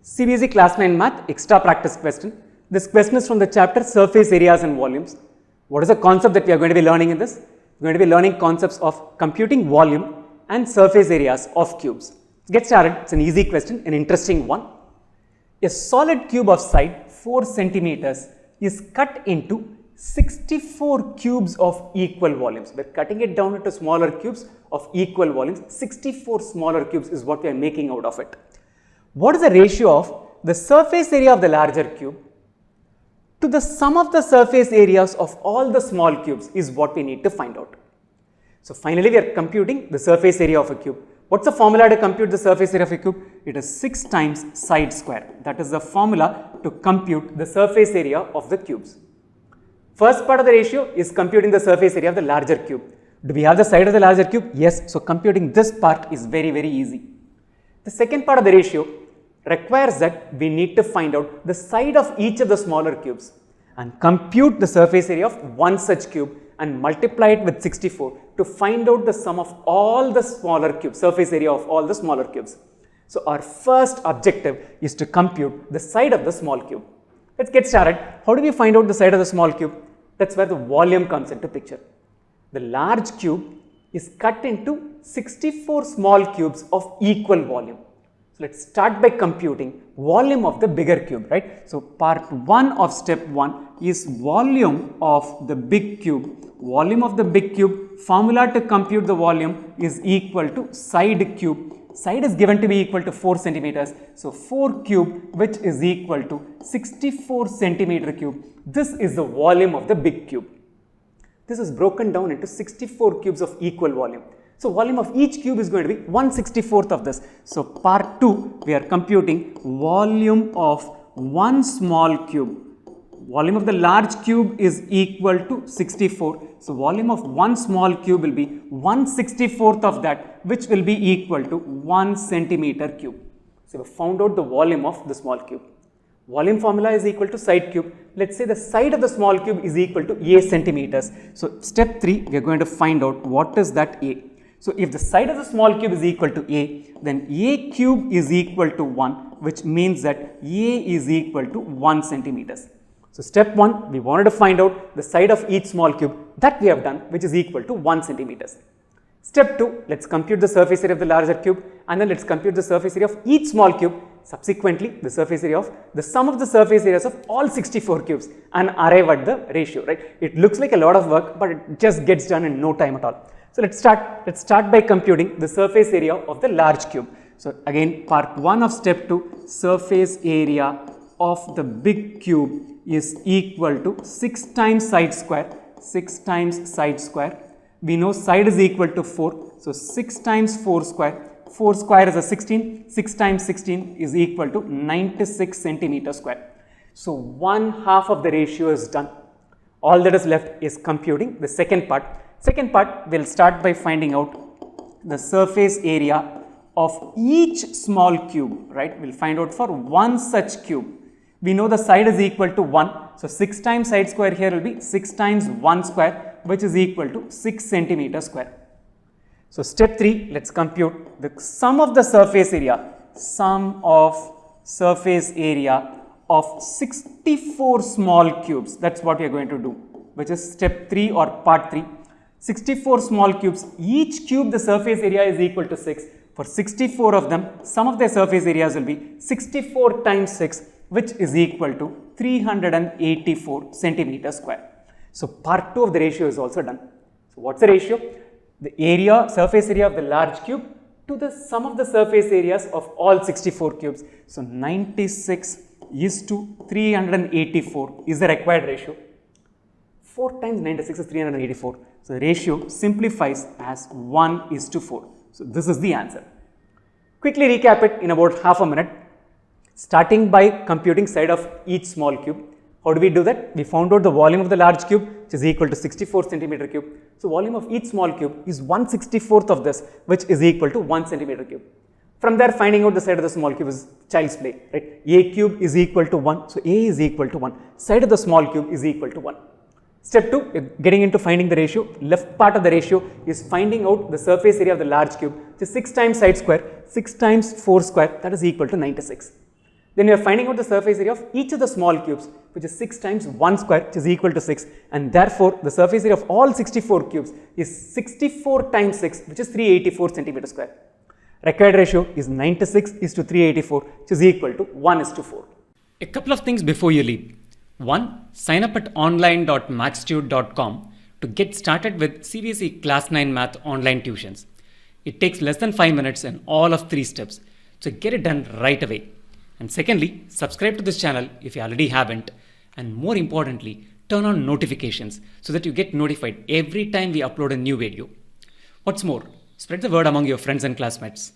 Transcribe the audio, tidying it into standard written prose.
CBSE Class 9 Math extra practice question. This question is from the chapter Surface Areas and Volumes. What is the concept that we are going to be learning in this? We are going to be learning concepts of computing volume and surface areas of cubes. Let's get started. It's an easy question, an interesting one. A solid cube of side 4 centimeters is cut into 64 cubes of equal volumes. We are cutting it down into smaller cubes of equal volumes. 64 smaller cubes is what we are making out of it. What is the ratio of the surface area of the larger cube to the sum of the surface areas of all the small cubes is what we need to find out. So finally, we are computing the surface area of a cube. What's the formula to compute the surface area of a cube? It is 6 times side square. That is the formula to compute the surface area of the cubes. First part of the ratio is computing the surface area of the larger cube. Do we have the side of the larger cube? Yes. So computing this part is very, very easy. The second part of the ratio requires that we need to find out the side of each of the smaller cubes and compute the surface area of one such cube and multiply it with 64 to find out the sum of all the smaller cubes, surface area of all the smaller cubes. So our first objective is to compute the side of the small cube. Let's get started. How do we find out the side of the small cube? That's where the volume comes into picture. The large cube is cut into 64 small cubes of equal volume. So let's start by computing volume of the bigger cube, right? So part 1 of step 1 is volume of the big cube. Volume of the big cube, formula to compute the volume is equal to side cube. Side is given to be equal to 4 centimeters. So 4 cube, which is equal to 64 centimeter cube. This is the volume of the big cube. This is broken down into 64 cubes of equal volume. So volume of each cube is going to be 1/64th of this. So part 2, we are computing volume of one small cube. Volume of the large cube is equal to 64. So volume of one small cube will be 1/64th of that, which will be equal to 1 centimeter cube. So we found out the volume of the small cube. Volume formula is equal to side cube. Let's say the side of the small cube is equal to A centimeters. So step 3, we are going to find out what is that A. So if the side of the small cube is equal to A, then A cube is equal to 1, which means that A is equal to 1 centimeters. So step 1, we wanted to find out the side of each small cube. That we have done, which is equal to 1 centimeters. Step 2, let's compute the surface area of the larger cube, and then let's compute the surface area of each small cube. Subsequently, the surface area of the sum of the surface areas of all 64 cubes and arrive at the ratio, right? It looks like a lot of work, but it just gets done in no time at all. So let's start by computing the surface area of the large cube. So again, part 1 of step 2, surface area of the big cube is equal to 6 times side square. 6 times side square. We know side is equal to 4. So 6 times 4 square. 4 square is a 16. 6 times 16 is equal to 96 centimeter square. So 1/2 of the ratio is done. All that is left is computing the second part. Second part, we'll start by finding out the surface area of each small cube, right? We'll find out for one such cube. We know the side is equal to 1. So 6 times side square here will be 6 times 1 square, which is equal to 6 centimeter square. So step 3, let's compute the sum of the surface area. Sum of surface area of 64 small cubes. That's what we are going to do, which is step 3 or part 3. 64 small cubes. Each cube, the surface area is equal to 6. For 64 of them, sum of their surface areas will be 64 times 6, which is equal to 384 centimeter square. So part 2 of the ratio is also done. So what's the ratio? The area, surface area of the large cube to the sum of the surface areas of all 64 cubes. So 96 is to 384 is the required ratio. 4 times 96 is 384. So the ratio simplifies as 1:4. So this is the answer. Quickly recap it in about half a minute. Starting by computing side of each small cube. How do we do that? We found out the volume of the large cube, which is equal to 64 centimeter cube. So volume of each small cube is 1/64th of this, which is equal to 1 centimeter cube. From there, finding out the side of the small cube is child's play, right? A cube is equal to 1. So A is equal to 1. Side of the small cube is equal to 1. Step 2, getting into finding the ratio. Left part of the ratio is finding out the surface area of the large cube, which is 6 times side square. 6 times 4 square, that is equal to 96. Then we are finding out the surface area of each of the small cubes, which is 6 times 1 square, which is equal to 6, and therefore the surface area of all 64 cubes is 64 times 6, which is 384 centimeter square. Required ratio is 96:384, which is equal to 1:4. A couple of things before you leave. One, sign up at online.maxtute.com to get started with CBSE Class 9 Math online tuitions. It takes less than 5 minutes and all of 3 steps, so get it done right away. And secondly, subscribe to this channel if you already haven't, and more importantly, turn on notifications so that you get notified every time we upload a new video. What's more, spread the word among your friends and classmates.